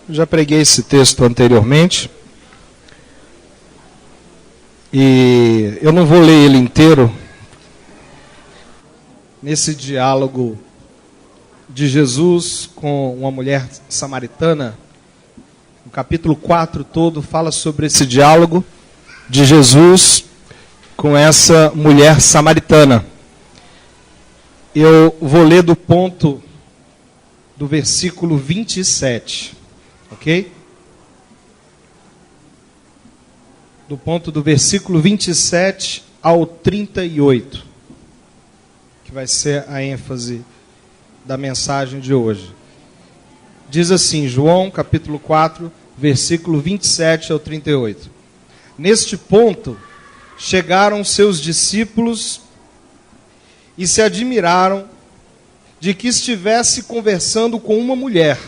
Já preguei esse texto anteriormente e eu não vou ler ele inteiro. Nesse diálogo de Jesus com uma mulher samaritana, o capítulo 4 todo fala sobre esse diálogo de Jesus com essa mulher samaritana. Eu vou ler do ponto do versículo 27, ok? Do ponto do versículo 27 ao 38, que vai ser a ênfase da mensagem de hoje. Diz assim, João capítulo 4, versículo 27 ao 38. Neste ponto, chegaram seus discípulos e se admiraram de que estivesse conversando com uma mulher.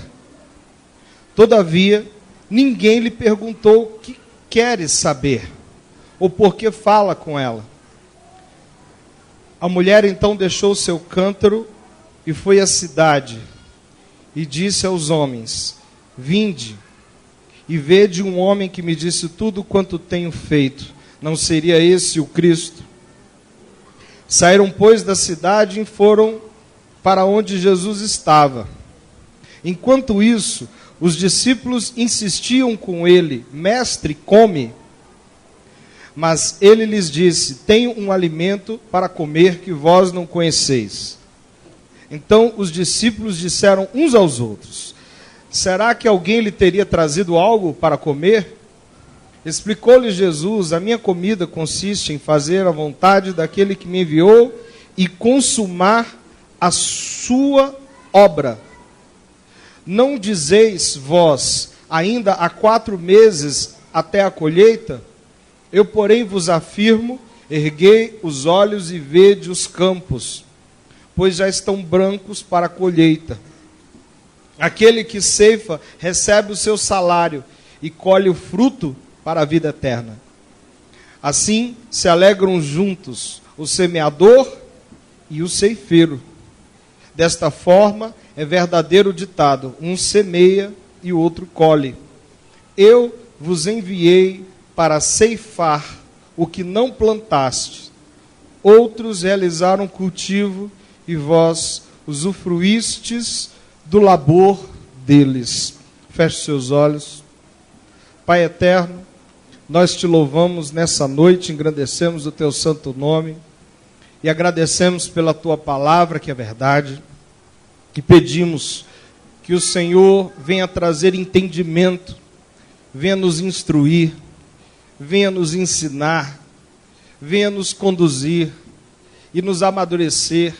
Todavia, ninguém lhe perguntou o que queres saber, ou por que fala com ela. A mulher então deixou seu cântaro e foi à cidade, e disse aos homens, vinde, e vede um homem que me disse tudo quanto tenho feito. Não seria esse o Cristo? Saíram, pois, da cidade e foram para onde Jesus estava. Enquanto isso, os discípulos insistiam com ele, mestre, come. Mas ele lhes disse, tenho um alimento para comer que vós não conheceis. Então os discípulos disseram uns aos outros, será que alguém lhe teria trazido algo para comer? Explicou-lhe Jesus, a minha comida consiste em fazer a vontade daquele que me enviou e consumar a sua obra. Não dizeis vós, ainda há 4 meses até a colheita? Eu, porém, vos afirmo, erguei os olhos e vede os campos, pois já estão brancos para a colheita. Aquele que ceifa recebe o seu salário e colhe o fruto para a vida eterna. Assim se alegram juntos o semeador e o ceifeiro. Desta forma é verdadeiro ditado, um semeia e o outro colhe. Eu vos enviei para ceifar o que não plantaste. Outros realizaram cultivo e vós usufruístes do labor deles. Feche seus olhos. Pai eterno, nós te louvamos nessa noite, engrandecemos o teu santo nome e agradecemos pela tua palavra, que é verdade, e pedimos que o Senhor venha trazer entendimento, venha nos instruir, venha nos ensinar, venha nos conduzir e nos amadurecer,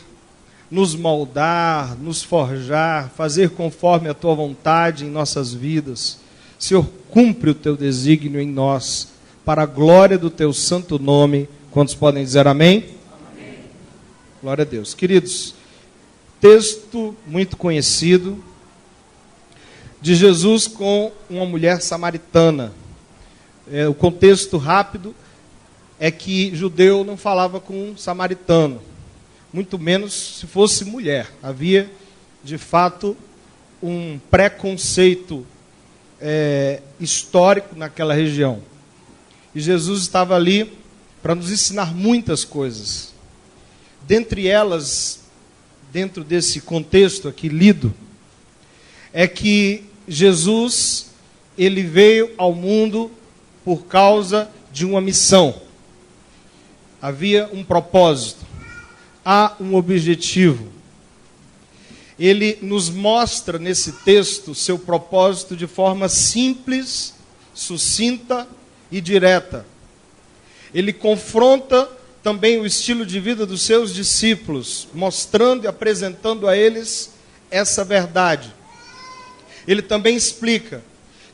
nos moldar, nos forjar, fazer conforme a tua vontade em nossas vidas. Senhor, cumpre o teu desígnio em nós, para a glória do teu santo nome. Quantos podem dizer amém? Amém. Glória a Deus. Queridos, texto muito conhecido de Jesus com uma mulher samaritana. O contexto rápido é que judeu não falava com um samaritano, muito menos se fosse mulher. Havia, de fato, um preconceito histórico naquela região. E Jesus estava ali para nos ensinar muitas coisas. Dentre elas, dentro desse contexto aqui lido, é que Jesus, ele veio ao mundo por causa de uma missão. Havia um propósito, há um objetivo. Ele nos mostra nesse texto seu propósito de forma simples, sucinta e direta. Ele confronta também o estilo de vida dos seus discípulos, mostrando e apresentando a eles essa verdade. Ele também explica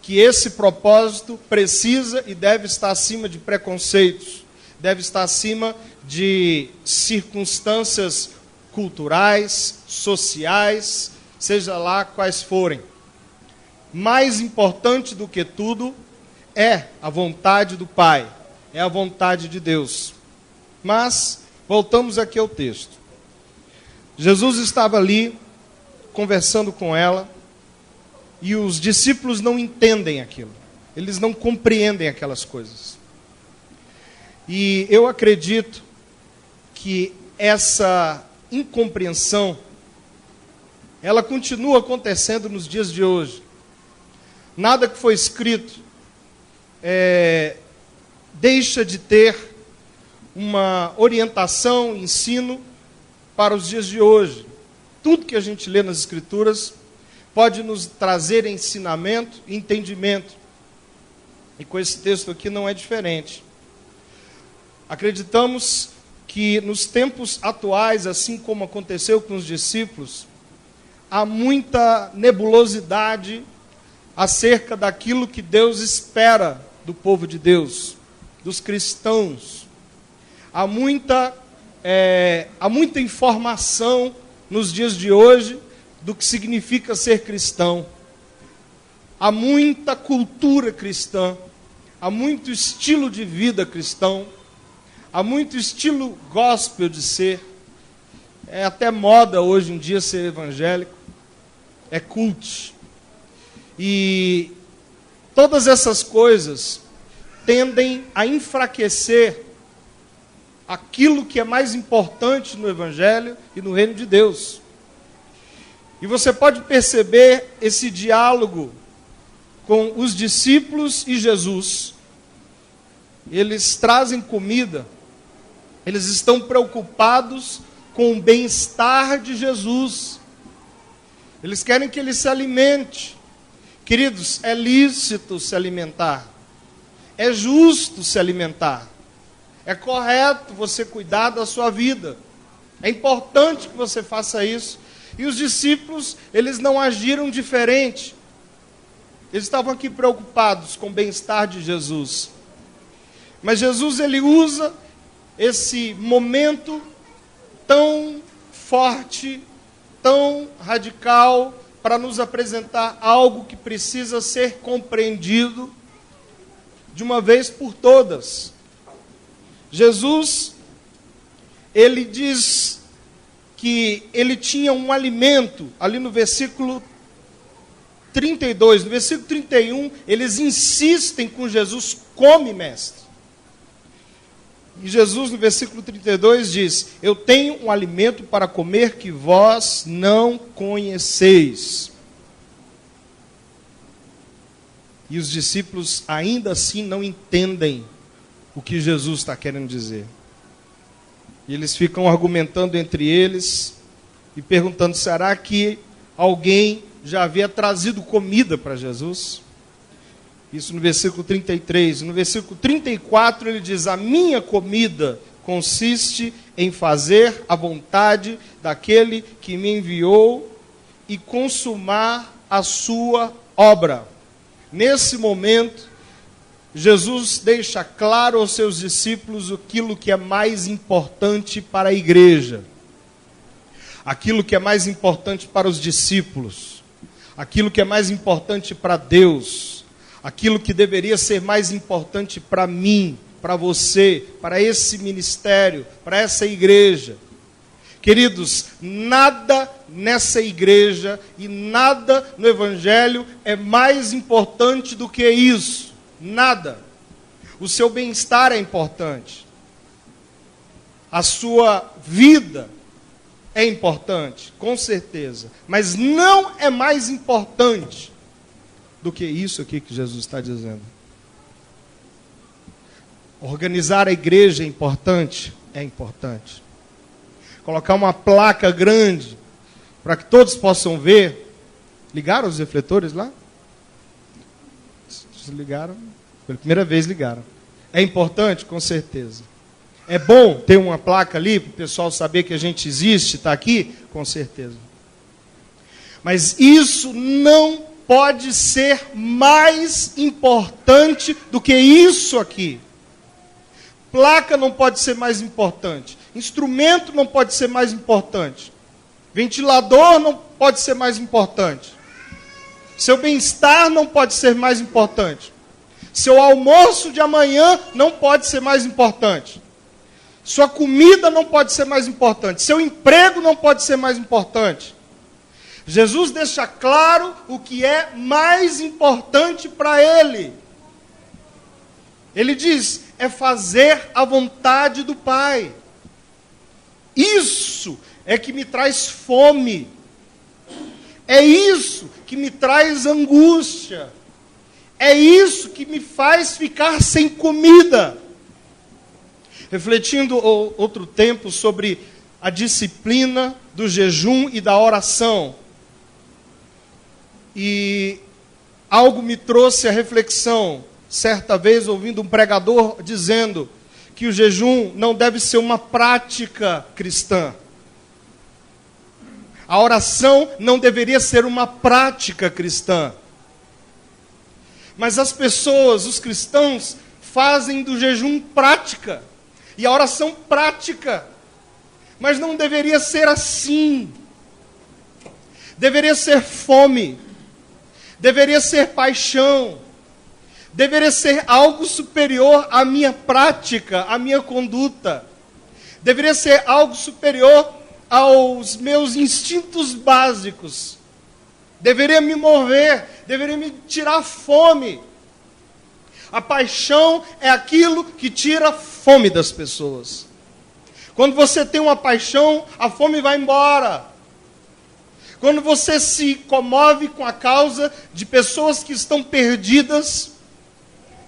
que esse propósito precisa e deve estar acima de preconceitos, deve estar acima de circunstâncias culturais, sociais, seja lá quais forem. Mais importante do que tudo é a vontade do Pai, é a vontade de Deus. Mas, voltamos aqui ao texto. Jesus estava ali, conversando com ela, E os discípulos não entendem aquilo. Eles não compreendem aquelas coisas. E eu acredito que essa incompreensão, ela continua acontecendo nos dias de hoje. Nada que foi escrito deixa de ter uma orientação, ensino para os dias de hoje. Tudo que a gente lê nas Escrituras pode nos trazer ensinamento e entendimento. E com esse texto aqui não é diferente. Acreditamos que nos tempos atuais, assim como aconteceu com os discípulos, há muita nebulosidade acerca daquilo que Deus espera do povo de Deus, dos cristãos. Há muita informação nos dias de hoje do que significa ser cristão. Há muita cultura cristã, há muito estilo de vida cristão, há muito estilo gospel de ser. É até moda hoje em dia ser evangélico, é cult. E todas essas coisas tendem a enfraquecer aquilo que é mais importante no Evangelho e no reino de Deus. E você pode perceber esse diálogo com os discípulos e Jesus. Eles trazem comida, eles estão preocupados com o bem-estar de Jesus. Eles querem que ele se alimente. Queridos, é lícito se alimentar. É justo se alimentar. É correto você cuidar da sua vida. É importante que você faça isso. E os discípulos, eles não agiram diferente. Eles estavam aqui preocupados com o bem-estar de Jesus. Mas Jesus, ele usa esse momento tão forte, tão radical, para nos apresentar algo que precisa ser compreendido de uma vez por todas. Jesus, ele diz que ele tinha um alimento, ali no versículo 32, no versículo 31, eles insistem com Jesus, come, mestre. E Jesus, no versículo 32, diz, eu tenho um alimento para comer que vós não conheceis. E os discípulos ainda assim não entendem o que Jesus está querendo dizer. E eles ficam argumentando entre eles e perguntando, será que alguém já havia trazido comida para Jesus? Isso no versículo 33. No versículo 34 ele diz, a minha comida consiste em fazer a vontade daquele que me enviou e consumar a sua obra. Nesse momento, Jesus deixa claro aos seus discípulos aquilo que é mais importante para a igreja, aquilo que é mais importante para os discípulos, aquilo que é mais importante para Deus, aquilo que deveria ser mais importante para mim, para você, para esse ministério, para essa igreja. Queridos, nada nessa igreja e nada no Evangelho é mais importante do que isso. Nada. O seu bem-estar é importante. A sua vida é importante, com certeza. Mas não é mais importante do que isso aqui que Jesus está dizendo. Organizar a igreja é importante? É importante. Colocar uma placa grande para que todos possam ver. Ligaram os refletores lá? Ligaram? Pela primeira vez ligaram. É importante? Com certeza. É bom ter uma placa ali para o pessoal saber que a gente existe, está aqui? Com certeza. Mas isso não pode ser mais importante do que isso aqui. Placa não pode ser mais importante. Instrumento não pode ser mais importante. Ventilador não pode ser mais importante. Seu bem-estar não pode ser mais importante. Seu almoço de amanhã não pode ser mais importante. Sua comida não pode ser mais importante. Seu emprego não pode ser mais importante. Jesus deixa claro o que é mais importante para ele. Ele diz, é fazer a vontade do Pai. Isso é que me traz fome. É isso que me traz angústia. É isso que me faz ficar sem comida. Refletindo outro tempo sobre a disciplina do jejum e da oração. E algo me trouxe a reflexão, certa vez ouvindo um pregador dizendo que o jejum não deve ser uma prática cristã. A oração não deveria ser uma prática cristã. Mas as pessoas, os cristãos, fazem do jejum prática. E a oração prática. Mas não deveria ser assim. Deveria ser fome. Deveria ser paixão. Deveria ser algo superior à minha prática, à minha conduta. Deveria ser algo superior aos meus instintos básicos. Deveria me mover, deveria me tirar fome. A paixão é aquilo que tira a fome das pessoas. Quando você tem uma paixão, a fome vai embora. Quando você se comove com a causa de pessoas que estão perdidas,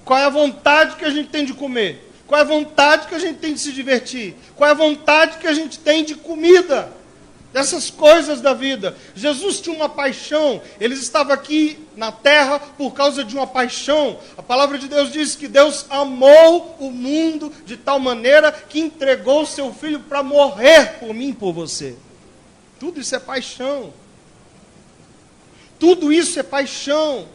qual é a vontade que a gente tem de comer? Qual é a vontade que a gente tem de se divertir? Qual é a vontade que a gente tem de comida? Dessas coisas da vida. Jesus tinha uma paixão. Ele estava aqui na terra por causa de uma paixão. A palavra de Deus diz que Deus amou o mundo de tal maneira que entregou o seu filho para morrer por mim e por você. Tudo isso é paixão. Tudo isso é paixão.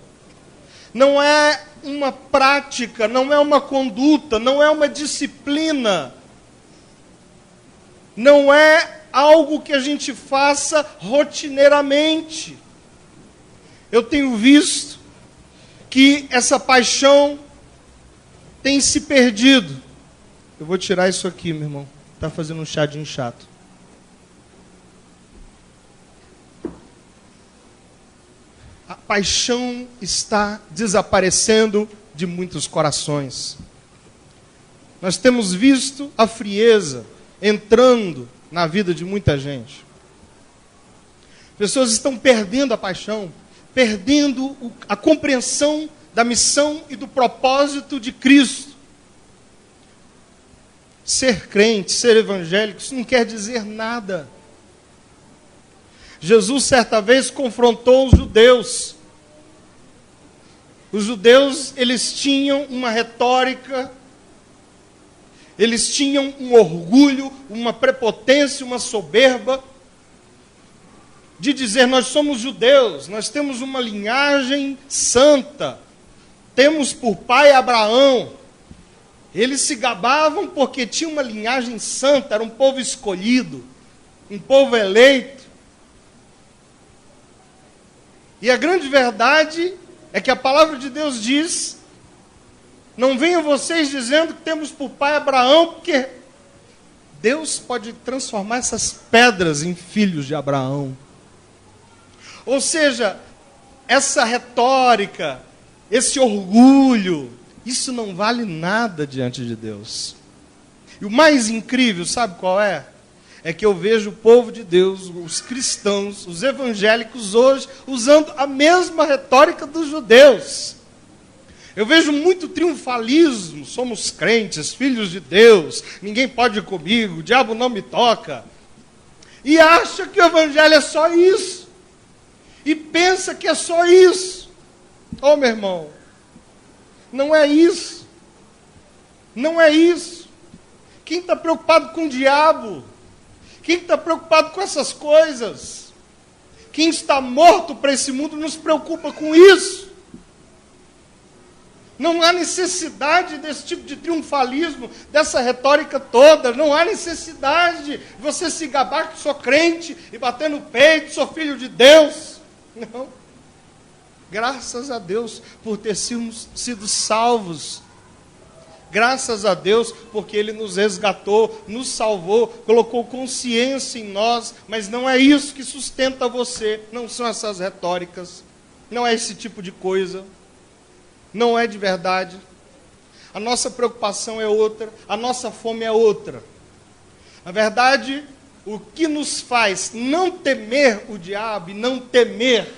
Não é uma prática, não é uma conduta, não é uma disciplina. Não é algo que a gente faça rotineiramente. Eu tenho visto que essa paixão tem se perdido. Eu vou tirar isso aqui, meu irmão. Está fazendo um chadinho chato. A paixão está desaparecendo de muitos corações. Nós temos visto a frieza entrando na vida de muita gente. Pessoas estão perdendo a paixão, perdendo a compreensão da missão e do propósito de Cristo. Ser crente, ser evangélico, isso não quer dizer nada. Jesus, certa vez, confrontou os judeus. Os judeus, eles tinham uma retórica, eles tinham um orgulho, uma prepotência, uma soberba, de dizer, nós somos judeus, nós temos uma linhagem santa, temos por pai Abraão. Eles se gabavam porque tinham uma linhagem santa, era um povo escolhido, um povo eleito. E a grande verdade é que a palavra de Deus diz, não venham vocês dizendo que temos por pai Abraão, porque Deus pode transformar essas pedras em filhos de Abraão. Ou seja, essa retórica, esse orgulho, isso não vale nada diante de Deus. E o mais incrível, sabe qual é? É que eu vejo o povo de Deus, os cristãos, os evangélicos hoje, usando a mesma retórica dos judeus. Eu vejo muito triunfalismo, somos crentes, filhos de Deus, ninguém pode ir comigo, o diabo não me toca. E acha que o evangelho é só isso. E pensa que é só isso. Oh, meu irmão, não é isso. Não é isso. Quem está preocupado com o diabo? Quem está preocupado com essas coisas? Quem está morto para esse mundo não se preocupa com isso. Não há necessidade desse tipo de triunfalismo, dessa retórica toda. Não há necessidade de você se gabar que sou crente e bater no peito, sou filho de Deus. Não. Graças a Deus por ter sido salvos. Graças a Deus, porque Ele nos resgatou, nos salvou, colocou consciência em nós, mas não é isso que sustenta você, não são essas retóricas, não é esse tipo de coisa, não é de verdade. A nossa preocupação é outra, a nossa fome é outra. Na verdade, o que nos faz não temer o diabo e não temer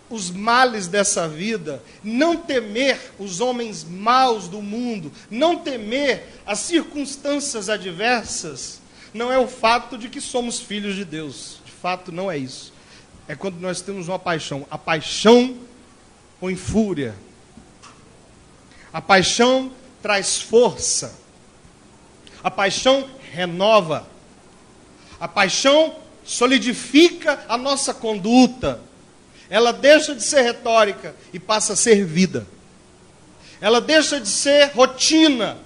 os males dessa vida, não temer os homens maus do mundo, não temer as circunstâncias adversas, não é o fato de que somos filhos de Deus. De fato, não é isso. É quando nós temos uma paixão. A paixão põe fúria. A paixão traz força. A paixão renova. A paixão solidifica a nossa conduta. Ela deixa de ser retórica e passa a ser vida. Ela deixa de ser rotina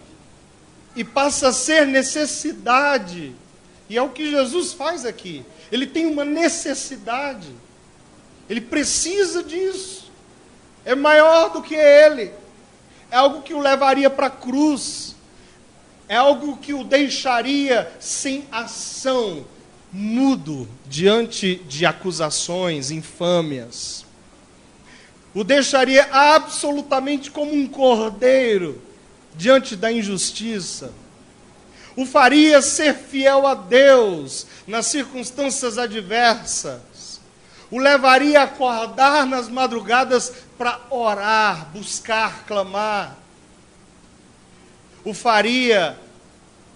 e passa a ser necessidade. E é o que Jesus faz aqui. Ele tem uma necessidade. Ele precisa disso. É maior do que ele. É algo que o levaria para a cruz. É algo que o deixaria sem ação, mudo diante de acusações, infâmias. O deixaria absolutamente como um cordeiro diante da injustiça. O faria ser fiel a Deus nas circunstâncias adversas. O levaria a acordar nas madrugadas para orar, buscar, clamar. O faria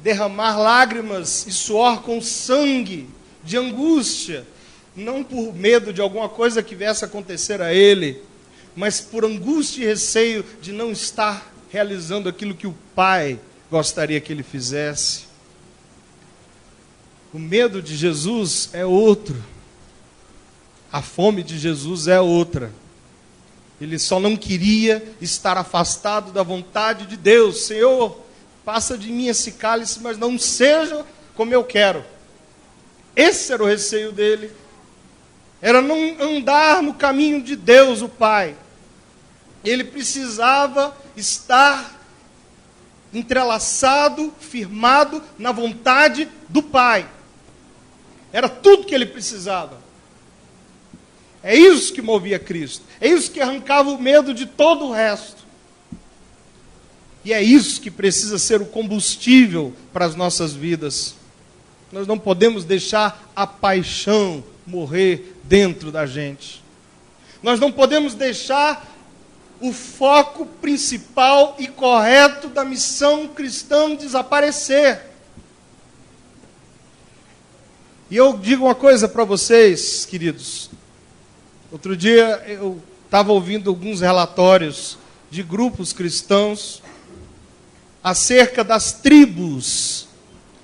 derramar lágrimas e suor com sangue de angústia, não por medo de alguma coisa que viesse a acontecer a ele, mas por angústia e receio de não estar realizando aquilo que o Pai gostaria que ele fizesse. O medo de Jesus é outro. A fome de Jesus é outra. Ele só não queria estar afastado da vontade de Deus. Senhor, passa de mim esse cálice, mas não seja como eu quero. Esse era o receio dele. Era não andar no caminho de Deus, o Pai. Ele precisava estar entrelaçado, firmado na vontade do Pai. Era tudo que ele precisava. É isso que movia Cristo. É isso que arrancava o medo de todo o resto. E é isso que precisa ser o combustível para as nossas vidas. Nós não podemos deixar a paixão morrer dentro da gente. Nós não podemos deixar o foco principal e correto da missão cristã desaparecer. E eu digo uma coisa para vocês, queridos. Outro dia eu estava ouvindo alguns relatórios de grupos cristãos acerca das tribos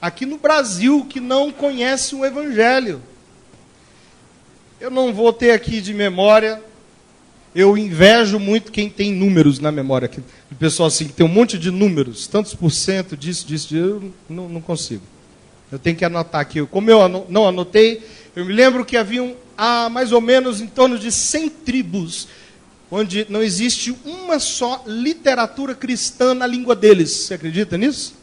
aqui no Brasil que não conhecem o Evangelho. Eu não vou ter aqui de memória, eu invejo muito quem tem números na memória. O pessoal assim, que tem um monte de números, tantos por cento disso, eu não consigo. Eu tenho que anotar aqui. Como eu não anotei, eu me lembro que haviam mais ou menos em torno de 100 tribos, onde não existe uma só literatura cristã na língua deles. Você acredita nisso?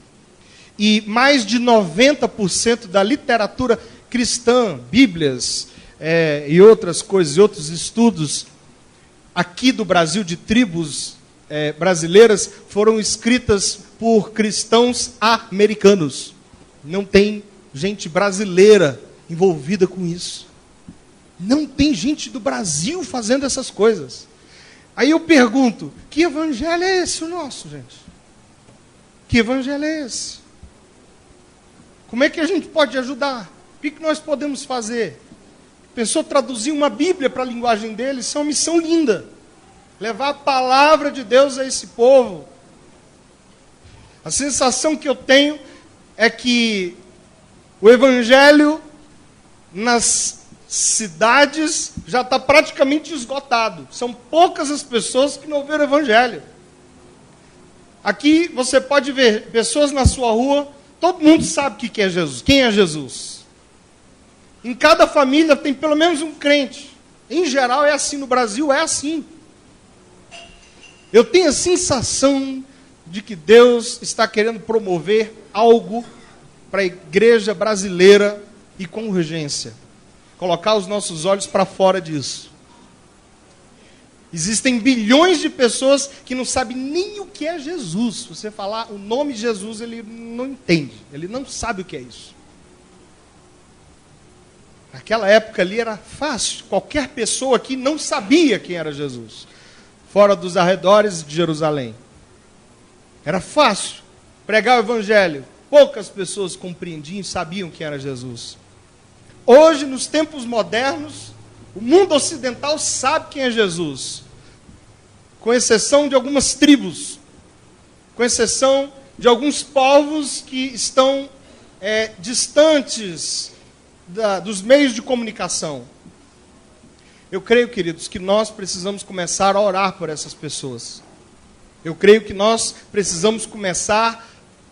E mais de 90% da literatura cristã, Bíblias e outras coisas, e outros estudos aqui do Brasil, de tribos brasileiras, foram escritas por cristãos americanos. Não tem gente brasileira envolvida com isso. Não tem gente do Brasil fazendo essas coisas. Aí eu pergunto, que evangelho é esse o nosso, gente? Que evangelho é esse? Como é que a gente pode ajudar? O que nós podemos fazer? Pensou traduzir uma Bíblia para a linguagem deles? Isso é uma missão linda. Levar a palavra de Deus a esse povo. A sensação que eu tenho é que o evangelho nas cidades já está praticamente esgotado. São poucas as pessoas que não ouviram o evangelho. Aqui você pode ver pessoas na sua rua, todo mundo sabe o que é Jesus. Quem é Jesus? Em cada família tem pelo menos um crente. Em geral é assim, no Brasil é assim. Eu tenho a sensação de que Deus está querendo promover algo para a igreja brasileira e com urgência. Colocar os nossos olhos para fora disso. Existem bilhões de pessoas que não sabem nem o que é Jesus. Se você falar o nome Jesus, ele não entende. Ele não sabe o que é isso. Naquela época ali era fácil. Qualquer pessoa aqui não sabia quem era Jesus. Fora dos arredores de Jerusalém. Era fácil pregar o evangelho. Poucas pessoas compreendiam e sabiam quem era Jesus. Hoje, nos tempos modernos, o mundo ocidental sabe quem é Jesus. Com exceção de algumas tribos. Com exceção de alguns povos que estão distantes dos meios de comunicação. Eu creio, queridos, que nós precisamos começar a orar por essas pessoas. Eu creio que nós precisamos começar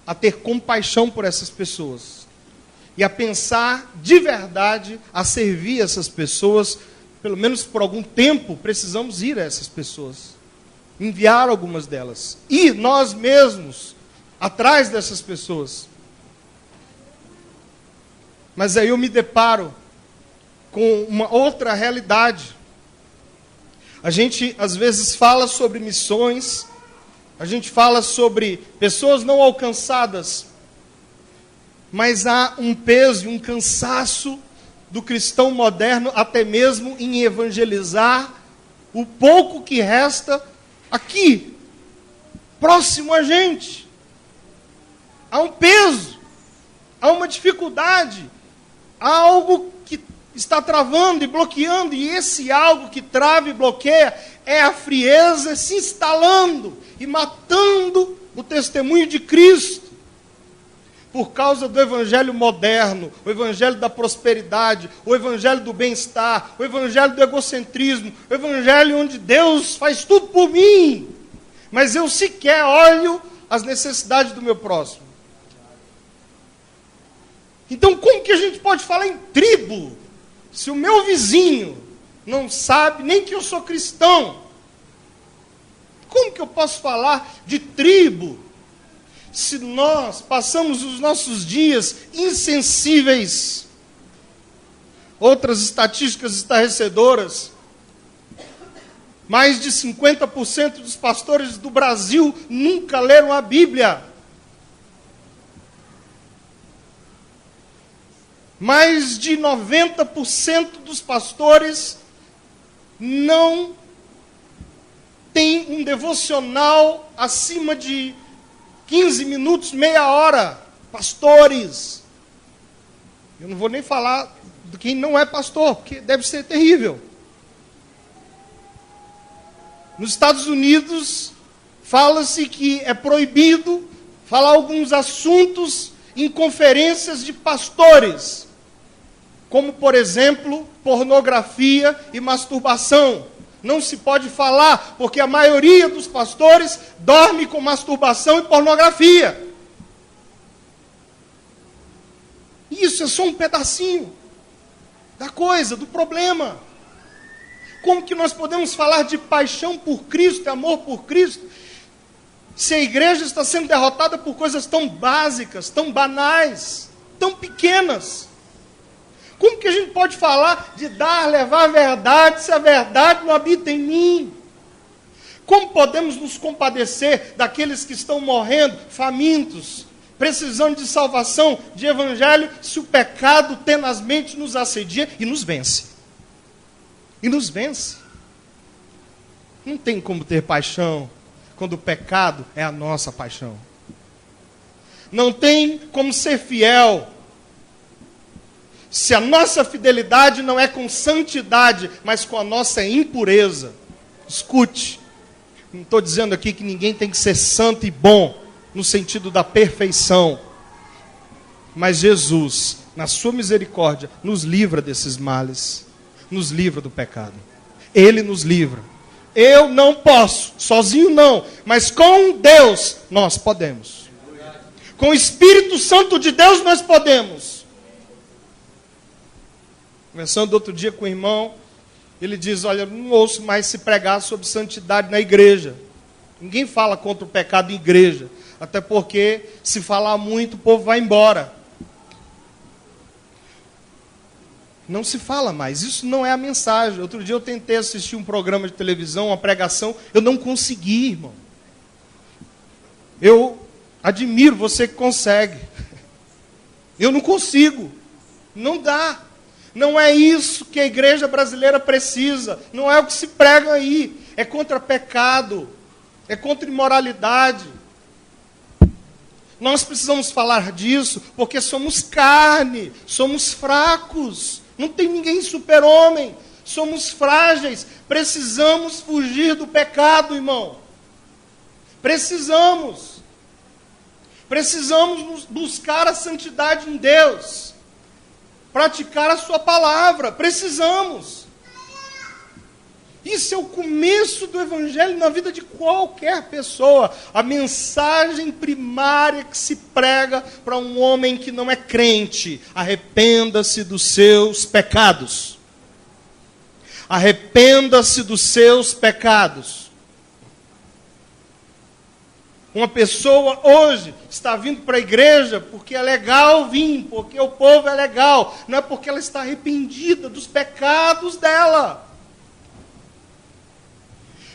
a ter compaixão por essas pessoas. E a pensar de verdade, a servir essas pessoas. Pelo menos por algum tempo, precisamos ir a essas pessoas. Enviar algumas delas. Ir nós mesmos atrás dessas pessoas. Mas aí eu me deparo com uma outra realidade. A gente às vezes fala sobre missões, a gente fala sobre pessoas não alcançadas, mas há um peso e um cansaço do cristão moderno, até mesmo em evangelizar o pouco que resta aqui, próximo a gente. Há um peso, há uma dificuldade, há algo que está travando e bloqueando, e esse algo que trava e bloqueia é a frieza se instalando e matando o testemunho de Cristo. Por causa do evangelho moderno, o evangelho da prosperidade, o evangelho do bem-estar, o evangelho do egocentrismo, o evangelho onde Deus faz tudo por mim, mas eu sequer olho as necessidades do meu próximo. Então, como que a gente pode falar em tribo, se o meu vizinho não sabe nem que eu sou cristão? Como que eu posso falar de tribo, se nós passamos os nossos dias insensíveis? Outras estatísticas estarrecedoras. Mais de 50% dos pastores do Brasil nunca leram a Bíblia. Mais de 90% dos pastores não têm um devocional acima de 15 minutos, meia hora. Pastores. Eu não vou nem falar de quem não é pastor, porque deve ser terrível. Nos Estados Unidos, fala-se que é proibido falar alguns assuntos em conferências de pastores, como, por exemplo, pornografia e masturbação. Não se pode falar, porque a maioria dos pastores dorme com masturbação e pornografia. Isso é só um pedacinho da coisa, do problema. Como que nós podemos falar de paixão por Cristo, amor por Cristo, se a igreja está sendo derrotada por coisas tão básicas, tão banais, tão pequenas? Como que a gente pode falar de dar, levar a verdade, se a verdade não habita em mim? Como podemos nos compadecer daqueles que estão morrendo, famintos, precisando de salvação, de evangelho, se o pecado tenazmente nos assedia e nos vence? E nos vence. Não tem como ter paixão quando o pecado é a nossa paixão. Não tem como ser fiel se a nossa fidelidade não é com santidade, mas com a nossa impureza. Escute, não estou dizendo aqui que ninguém tem que ser santo e bom, no sentido da perfeição. Mas Jesus, na sua misericórdia, nos livra desses males. Nos livra do pecado. Ele nos livra. Eu não posso, sozinho não, mas com Deus nós podemos. Com o Espírito Santo de Deus nós podemos. Conversando outro dia com o irmão, ele diz: olha, não ouço mais se pregar sobre santidade na igreja. Ninguém fala contra o pecado em igreja. Até porque, se falar muito, o povo vai embora. Não se fala mais. Isso não é a mensagem. Outro dia eu tentei assistir um programa de televisão, uma pregação. Eu não consegui, irmão. Eu admiro você que consegue. Eu não consigo. Não dá. Não é isso que a igreja brasileira precisa. Não é o que se prega aí. É contra pecado. É contra imoralidade. Nós precisamos falar disso porque somos carne. Somos fracos. Não tem ninguém super-homem. Somos frágeis. Precisamos fugir do pecado, irmão. Precisamos. Precisamos buscar a santidade em Deus. Praticar a sua palavra. Precisamos. Isso é o começo do evangelho na vida de qualquer pessoa. A mensagem primária que se prega para um homem que não é crente: arrependa-se dos seus pecados. Arrependa-se dos seus pecados. Uma pessoa hoje está vindo para a igreja porque é legal vir, porque o povo é legal. Não é porque ela está arrependida dos pecados dela.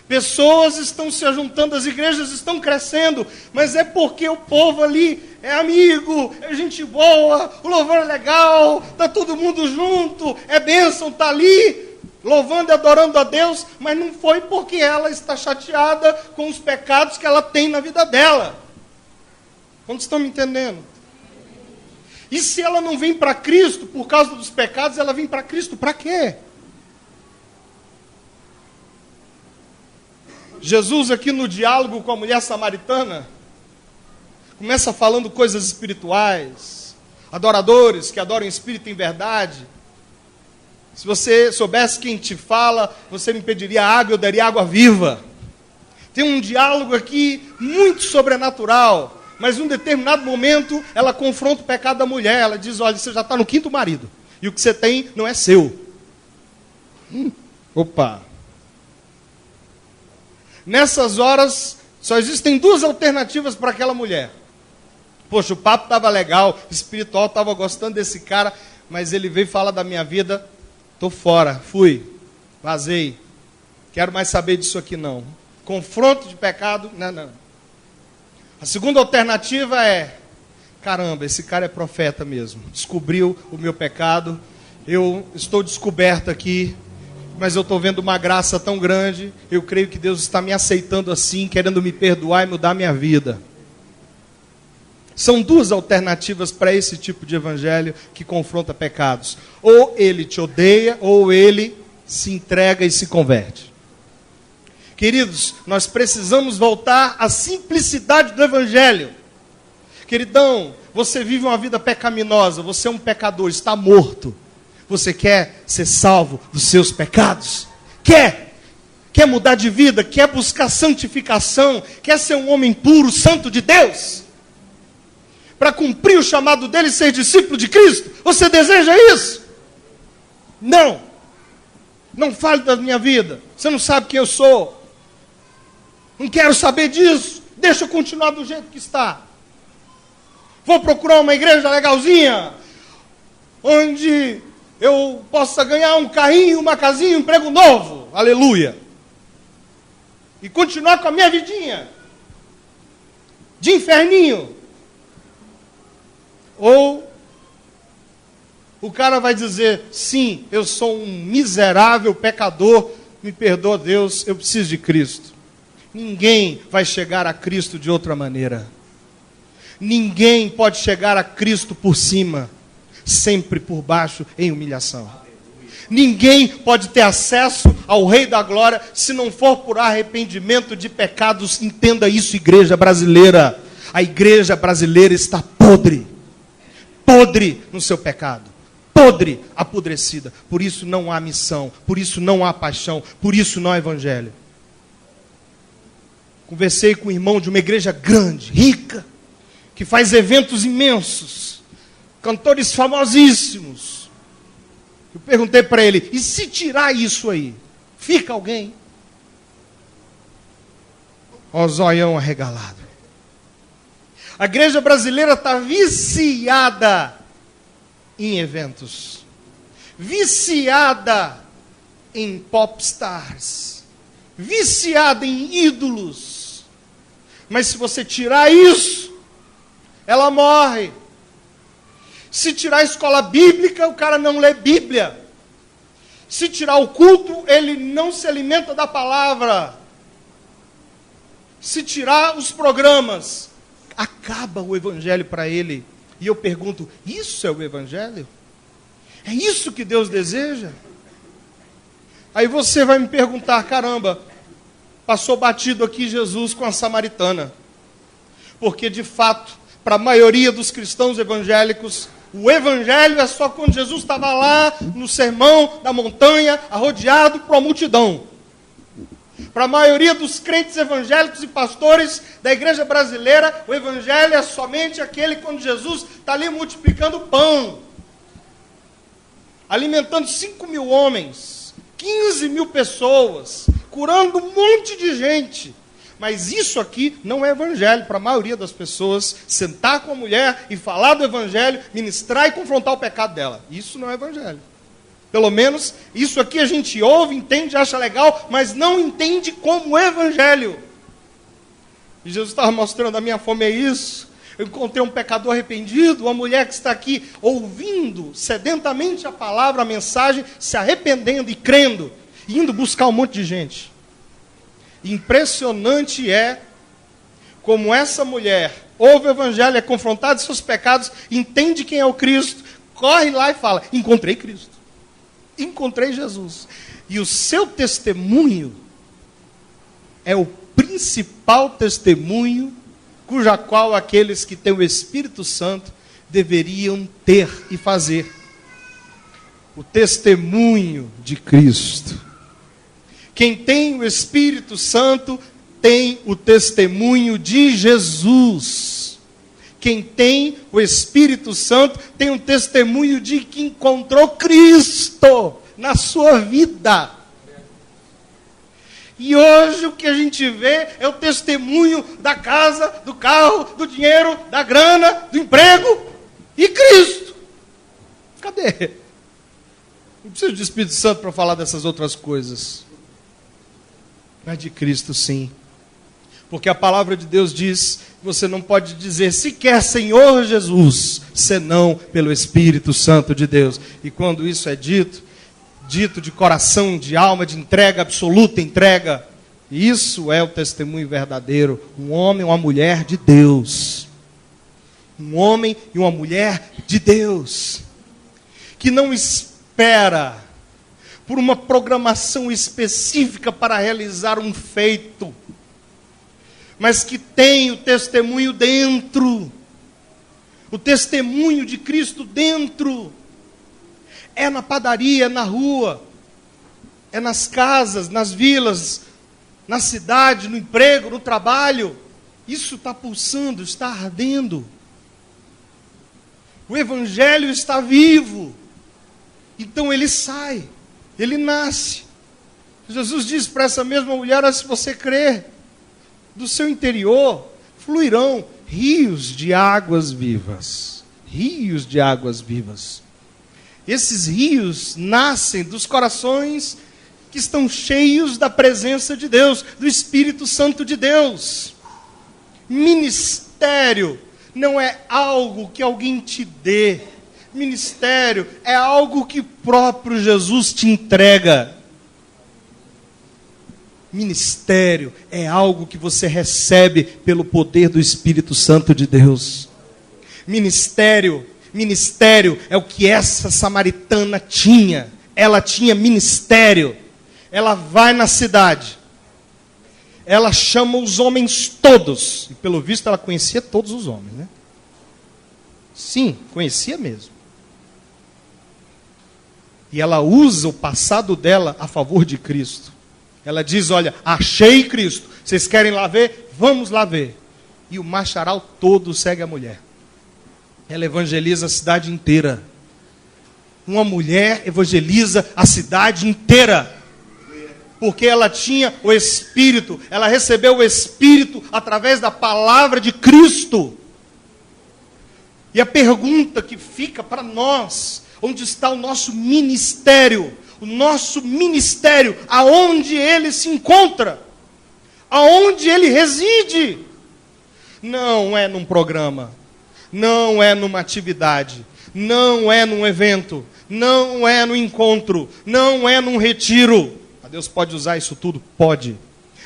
Pessoas estão se juntando, as igrejas estão crescendo, mas é porque o povo ali é amigo, é gente boa, o louvor é legal, está todo mundo junto, é bênção, está ali louvando e adorando a Deus, mas não foi porque ela está chateada com os pecados que ela tem na vida dela. Quantos estão me entendendo? E se ela não vem para Cristo por causa dos pecados, ela vem para Cristo para quê? Jesus aqui no diálogo com a mulher samaritana, começa falando coisas espirituais, adoradores que adoram em espírito e em verdade. Se você soubesse quem te fala, você me pediria água, eu daria água viva. Tem um diálogo aqui muito sobrenatural, mas em um determinado momento ela confronta o pecado da mulher. Ela diz: olha, você já está no 5º marido, e o que você tem não é seu. Opa! Nessas horas, só existem 2 alternativas para aquela mulher. Poxa, o papo estava legal, espiritual, estava gostando desse cara, mas ele veio falar da minha vida, estou fora, fui, vazei, quero mais saber disso aqui não. Confronto de pecado, não. A segunda alternativa é: caramba, esse cara é profeta mesmo, descobriu o meu pecado, eu estou descoberto aqui, mas eu estou vendo uma graça tão grande, eu creio que Deus está me aceitando assim, querendo me perdoar e mudar minha vida. São 2 alternativas para esse tipo de evangelho que confronta pecados. Ou ele te odeia, ou ele se entrega e se converte. Queridos, nós precisamos voltar à simplicidade do evangelho. Queridão, você vive uma vida pecaminosa, você é um pecador, está morto. Você quer ser salvo dos seus pecados? Quer mudar de vida? Quer buscar santificação? Quer ser um homem puro, santo de Deus? Para cumprir o chamado dele e ser discípulo de Cristo? Você deseja isso? Não. Não fale da minha vida. Você não sabe quem eu sou. Não quero saber disso. Deixa eu continuar do jeito que está. Vou procurar uma igreja legalzinha, onde eu possa ganhar um carrinho, uma casinha, um emprego novo. Aleluia. E continuar com a minha vidinha de inferninho. Ou o cara vai dizer: sim, eu sou um miserável pecador, me perdoa Deus, eu preciso de Cristo. Ninguém vai chegar a Cristo de outra maneira. Ninguém pode chegar a Cristo por cima, sempre por baixo em humilhação. Ninguém pode ter acesso ao Rei da Glória se não for por arrependimento de pecados. Entenda isso, igreja brasileira. A igreja brasileira está podre no seu pecado, podre, apodrecida. Por isso não há missão, por isso não há paixão, por isso não há evangelho. Conversei com um irmão de uma igreja grande, rica, que faz eventos imensos, cantores famosíssimos. Eu perguntei para ele: e se tirar isso aí, fica alguém? Ó zoião arregalado. A igreja brasileira está viciada em eventos. Viciada em popstars. Viciada em ídolos. Mas se você tirar isso, ela morre. Se tirar a escola bíblica, o cara não lê Bíblia. Se tirar o culto, ele não se alimenta da palavra. Se tirar os programas, acaba o evangelho para ele. E eu pergunto, isso é o evangelho? É isso que Deus deseja? Aí você vai me perguntar, caramba, passou batido aqui Jesus com a samaritana. Porque de fato, para a maioria dos cristãos evangélicos, o evangelho é só quando Jesus estava lá no sermão da montanha, arrodeado por uma multidão. Para a maioria dos crentes evangélicos e pastores da igreja brasileira, o evangelho é somente aquele quando Jesus está ali multiplicando pão, alimentando 5.000 homens, 15.000 pessoas, curando um monte de gente. Mas isso aqui não é evangelho para a maioria das pessoas. Sentar com a mulher e falar do evangelho, ministrar e confrontar o pecado dela. Isso não é evangelho. Pelo menos isso aqui a gente ouve, entende, acha legal, mas não entende como evangelho. E Jesus estava mostrando, a minha fome é isso. Eu encontrei um pecador arrependido, uma mulher que está aqui ouvindo sedentamente a palavra, a mensagem, se arrependendo e crendo, e indo buscar um monte de gente. Impressionante é como essa mulher ouve o evangelho, é confrontada de seus pecados, entende quem é o Cristo, corre lá e fala, encontrei Cristo, encontrei Jesus. E o seu testemunho é o principal testemunho cuja qual aqueles que têm o Espírito Santo deveriam ter e fazer. O testemunho de Cristo. Quem tem o Espírito Santo tem o testemunho de Jesus. Quem tem o Espírito Santo tem um testemunho de que encontrou Cristo na sua vida. E hoje o que a gente vê é o testemunho da casa, do carro, do dinheiro, da grana, do emprego e Cristo. Cadê? Não preciso de Espírito Santo para falar dessas outras coisas. Mas de Cristo sim. Porque a palavra de Deus diz, você não pode dizer sequer Senhor Jesus, senão pelo Espírito Santo de Deus. E quando isso é dito de coração, de alma, de entrega, absoluta entrega, isso é o testemunho verdadeiro. Um homem e uma mulher de Deus. Um homem e uma mulher de Deus. Que não espera por uma programação específica para realizar um feito, mas que tem o testemunho dentro, o testemunho de Cristo dentro, é na padaria, é na rua, é nas casas, nas vilas, na cidade, no emprego, no trabalho, isso está pulsando, está ardendo, o Evangelho está vivo, então ele sai, ele nasce. Jesus diz para essa mesma mulher, se você crer, do seu interior fluirão rios de águas vivas. Rios de águas vivas. Esses rios nascem dos corações que estão cheios da presença de Deus, do Espírito Santo de Deus. Ministério não é algo que alguém te dê. Ministério é algo que o próprio Jesus te entrega. Ministério é algo que você recebe pelo poder do Espírito Santo de Deus. Ministério é o que essa samaritana tinha. Ela tinha ministério. Ela vai na cidade. Ela chama os homens todos. E pelo visto ela conhecia todos os homens, né? Sim, conhecia mesmo. E ela usa o passado dela a favor de Cristo. Ela diz, olha, achei Cristo. Vocês querem lá ver? Vamos lá ver. E o macharal todo segue a mulher. Ela evangeliza a cidade inteira. Uma mulher evangeliza a cidade inteira. Porque ela tinha o Espírito, ela recebeu o Espírito através da palavra de Cristo. E a pergunta que fica para nós, onde está o nosso ministério? O nosso ministério, aonde ele se encontra? Aonde ele reside? Não é num programa, não é numa atividade, não é num evento, não é no encontro, não é num retiro. Deus pode usar isso tudo? Pode.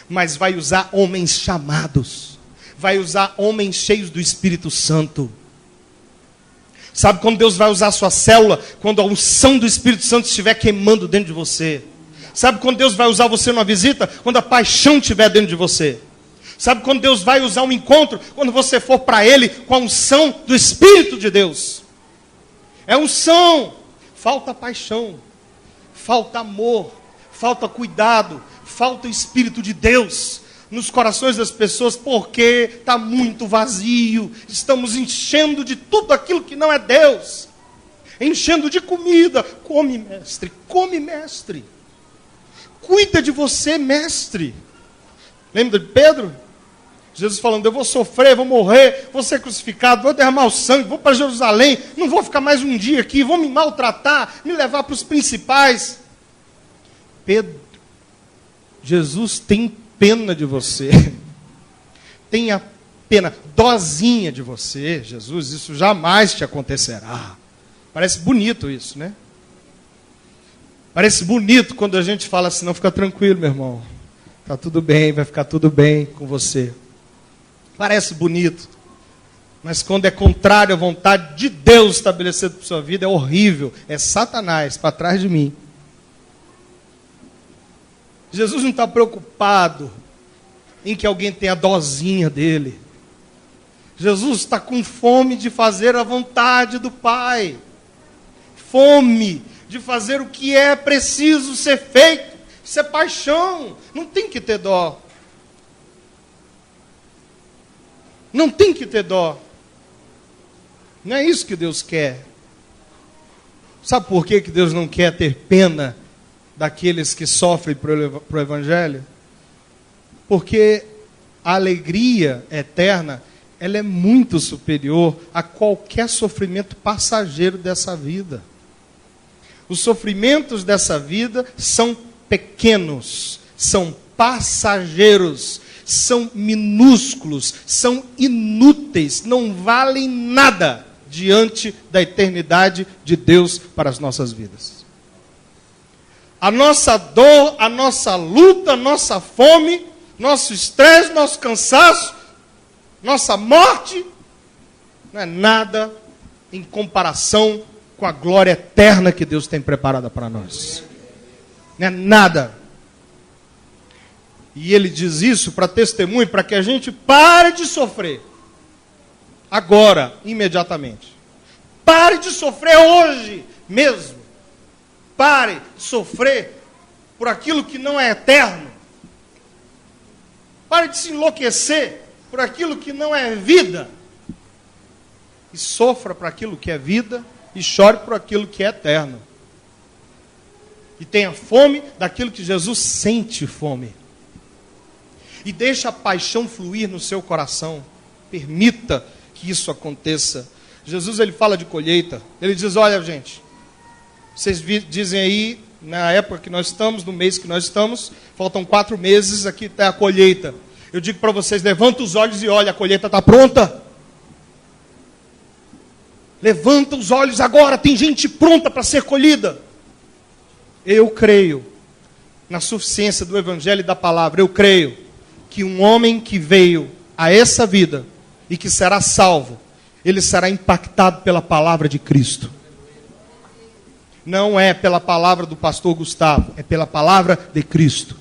Mas vai usar homens chamados. Vai usar homens cheios do Espírito Santo. Sabe quando Deus vai usar a sua célula? Quando a unção do Espírito Santo estiver queimando dentro de você. Sabe quando Deus vai usar você numa visita? Quando a paixão estiver dentro de você. Sabe quando Deus vai usar um encontro? Quando você for para Ele com a unção do Espírito de Deus. É unção. Falta paixão. Falta amor. Falta cuidado, falta o Espírito de Deus nos corações das pessoas, porque está muito vazio. Estamos enchendo de tudo aquilo que não é Deus. Enchendo de comida. Come, mestre. Come, mestre. Cuida de você, mestre. Lembra de Pedro? Jesus falando, eu vou sofrer, vou morrer, vou ser crucificado, vou derramar o sangue, vou para Jerusalém, não vou ficar mais um dia aqui, vou me maltratar, me levar para os principais. Pedro, Jesus tem pena de você. Tenha pena, dosinha de você, Jesus, isso jamais te acontecerá. Parece bonito isso, né? Parece bonito quando a gente fala assim, não, fica tranquilo, meu irmão. Está tudo bem, vai ficar tudo bem com você. Parece bonito. Mas quando é contrário à vontade de Deus estabelecida para a sua vida, é horrível. É Satanás para trás de mim. Jesus não está preocupado em que alguém tenha a dosinha dele. Jesus está com fome de fazer a vontade do Pai. Fome de fazer o que é preciso ser feito. Isso é paixão. Não tem que ter dó. Não tem que ter dó. Não é isso que Deus quer. Sabe por que Deus não quer ter pena daqueles que sofrem para o Evangelho? Porque a alegria eterna, ela é muito superior a qualquer sofrimento passageiro dessa vida. Os sofrimentos dessa vida são pequenos, são passageiros, são minúsculos, são inúteis, não valem nada diante da eternidade de Deus para as nossas vidas. A nossa dor, a nossa luta, a nossa fome, nosso estresse, nosso cansaço, nossa morte, não é nada em comparação com a glória eterna que Deus tem preparada para nós. Não é nada. E Ele diz isso para testemunho, para que a gente pare de sofrer. Agora, imediatamente. Pare de sofrer hoje mesmo. Pare de sofrer por aquilo que não é eterno. Pare de se enlouquecer por aquilo que não é vida. E sofra por aquilo que é vida e chore por aquilo que é eterno. E tenha fome daquilo que Jesus sente fome. E deixe a paixão fluir no seu coração. Permita que isso aconteça. Jesus, ele fala de colheita. Ele diz, olha, gente, vocês dizem aí, na época que nós estamos, no mês que nós estamos, faltam 4 meses, aqui está a colheita. Eu digo para vocês, levanta os olhos e olha, a colheita está pronta. Levanta os olhos agora, tem gente pronta para ser colhida. Eu creio na suficiência do Evangelho e da palavra. Eu creio que um homem que veio a essa vida e que será salvo, ele será impactado pela palavra de Cristo. Não é pela palavra do pastor Gustavo, é pela palavra de Cristo.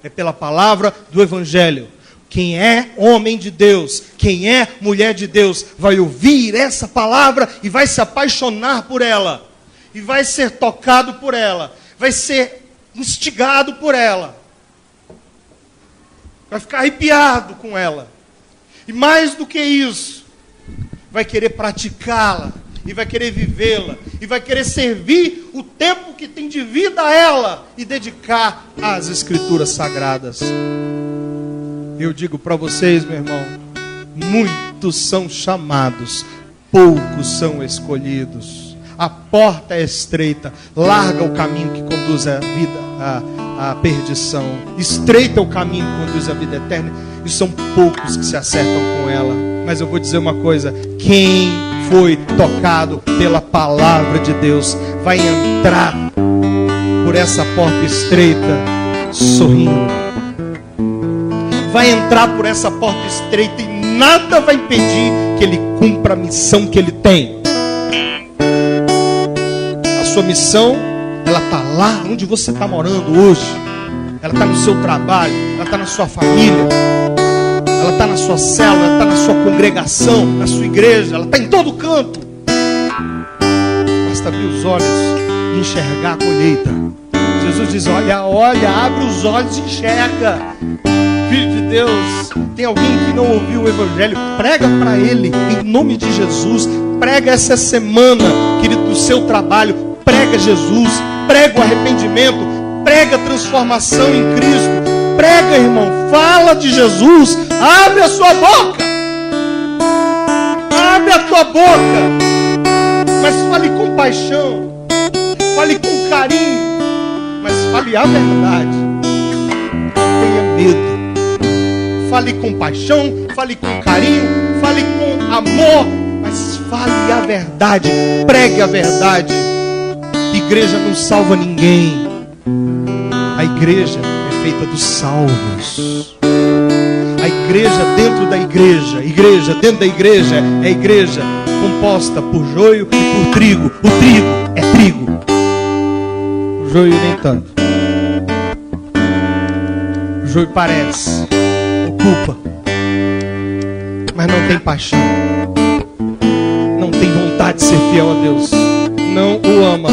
É pela palavra do Evangelho. Quem é homem de Deus, quem é mulher de Deus, vai ouvir essa palavra e vai se apaixonar por ela. E vai ser tocado por ela. Vai ser instigado por ela. Vai ficar arrepiado com ela. E mais do que isso, vai querer praticá-la. E vai querer vivê-la. e vai querer servir o tempo que tem de vida a ela e dedicar às Escrituras Sagradas. Eu digo para vocês, meu irmão, muitos são chamados, poucos são escolhidos. A porta é estreita, larga o caminho que conduz a vida, a perdição. Estreita o caminho que conduz à vida eterna, e são poucos que se acertam com ela. Mas eu vou dizer uma coisa: quem foi tocado pela palavra de Deus vai entrar por essa porta estreita sorrindo. Vai entrar por essa porta estreita e nada vai impedir que ele cumpra a missão que ele tem. A sua missão, ela está lá onde você está morando hoje. Ela está no seu trabalho, ela está na sua família, ela está na sua célula, ela está na sua congregação, na sua igreja, ela está em todo canto. Basta abrir os olhos e enxergar a colheita. Jesus diz: olha, abre os olhos e enxerga. Filho de Deus, tem alguém que não ouviu o Evangelho? Prega para ele, em nome de Jesus. Prega essa semana, querido, do seu trabalho. Prega Jesus, prega o arrependimento, prega a transformação em Cristo. Prega, irmão, fala de Jesus. Abre a sua boca. Abre a tua boca. Mas fale com paixão, fale com carinho, mas fale a verdade. Não tenha medo. Fale com paixão, fale com carinho, fale com amor, mas fale a verdade, pregue a verdade. Igreja não salva ninguém. A igreja é feita dos salvos. A igreja dentro da igreja dentro da igreja é igreja composta por joio e por trigo. O trigo é trigo, o joio nem tanto. O joio parece, ocupa, mas não tem paixão, não tem vontade de ser fiel a Deus, não o ama,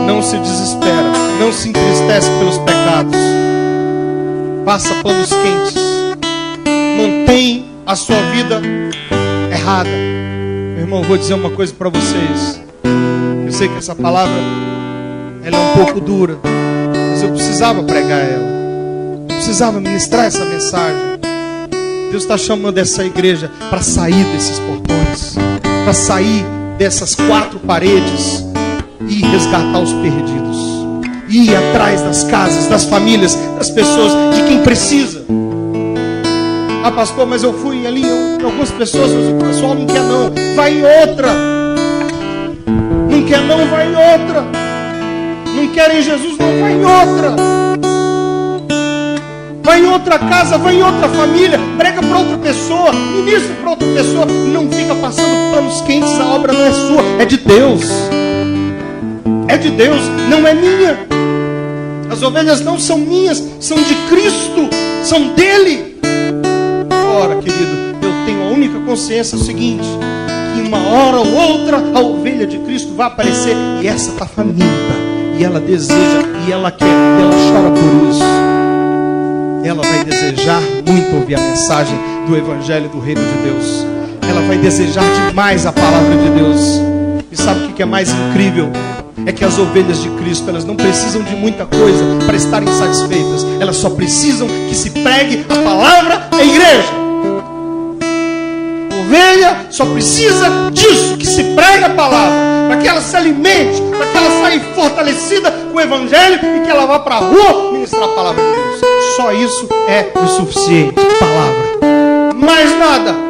não se desespera, não se entristece pelos pecados, passa panos quentes, mantém a sua vida errada. Meu irmão, vou dizer uma coisa para vocês. Eu sei que essa palavra ela é um pouco dura, mas eu precisava pregar ela. Eu precisava ministrar essa mensagem. Deus está chamando essa igreja para sair desses portões, para sair dessas quatro paredes e resgatar os perdidos, ir atrás das casas, das famílias, das pessoas, de quem precisa. Ah, pastor, mas eu fui ali em algumas pessoas, o pessoal não quer não, vai em outra. Não quer não, vai em outra. Não querem Jesus, não, vai em outra. Vai em outra casa, vai em outra família, prega para outra pessoa, ministra para outra pessoa. Não fica passando panos quentes, a obra não é sua, é de Deus. É de Deus, não é minha. As ovelhas não são minhas, são de Cristo, são dele. Ora, querido, eu tenho a única consciência o seguinte, que uma hora ou outra a ovelha de Cristo vai aparecer e essa está faminta, e ela deseja, e ela quer, e ela chora por isso. Ela vai desejar muito ouvir a mensagem do Evangelho do Reino de Deus. Ela vai desejar demais a palavra de Deus. E sabe o que é mais incrível? É que as ovelhas de Cristo, elas não precisam de muita coisa para estarem satisfeitas. Elas só precisam que se pregue a palavra à igreja. A ovelha só precisa disso, que se pregue a palavra, para que ela se alimente, para que ela saia fortalecida com o Evangelho e que ela vá para a rua ministrar a palavra de Deus. Só isso é o suficiente. Palavra. Mais nada.